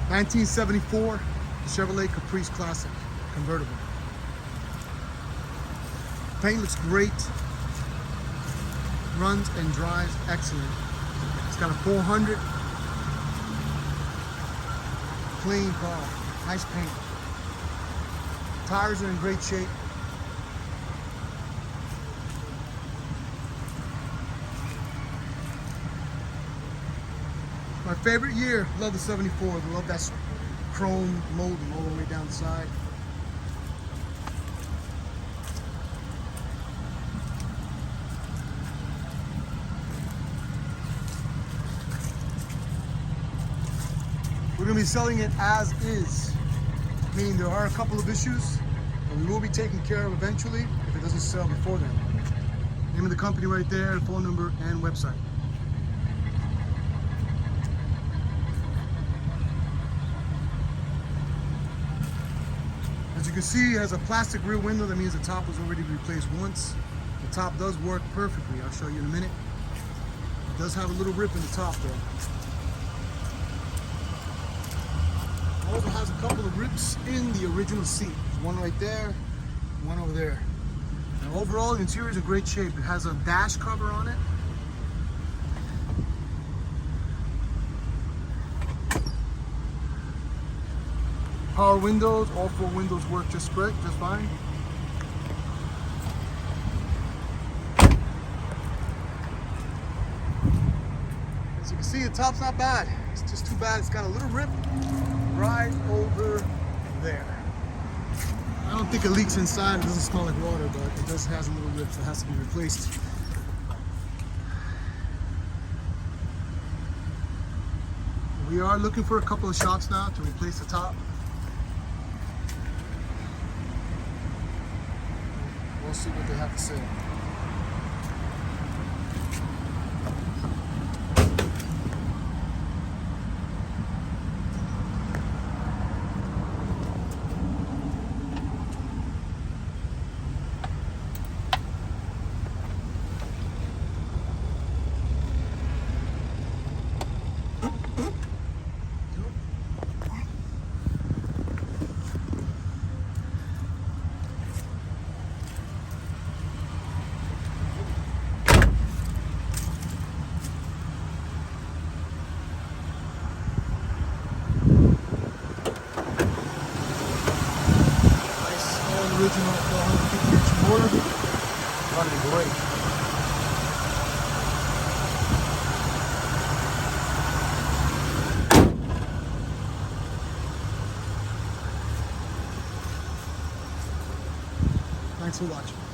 1974 Chevrolet Caprice Classic Convertible. Paint looks great. Runs and drives excellent. It's got a 400. Clean car. Nice paint. Tires are in great shape. My favorite year, love the 74. Love that chrome molding all the way down the side. We're going to be selling it as is, meaning there are a couple of issues, but we will be taken care of eventually if it doesn't sell before then. Name of the company right there, phone number, and website. As you can see, it has a plastic rear window. That means the top was already replaced once. The top does work perfectly. I'll show you in a minute. It does have a little rip in the top though. It also has a couple of rips in the original seat. There's one right there, one over there. Now overall, the interior is in great shape. It has a dash cover on it. Power windows, all four windows work just fine. As you can see, the top's not bad. It's just too bad it's got a little rip right over there. I don't think it leaks inside. It doesn't smell like water, but it does have a little rip that has to be replaced. We are looking for a couple of shops now to replace the top. We'll see what they have to say. Original 450-inch motor, running great. Thanks for watching.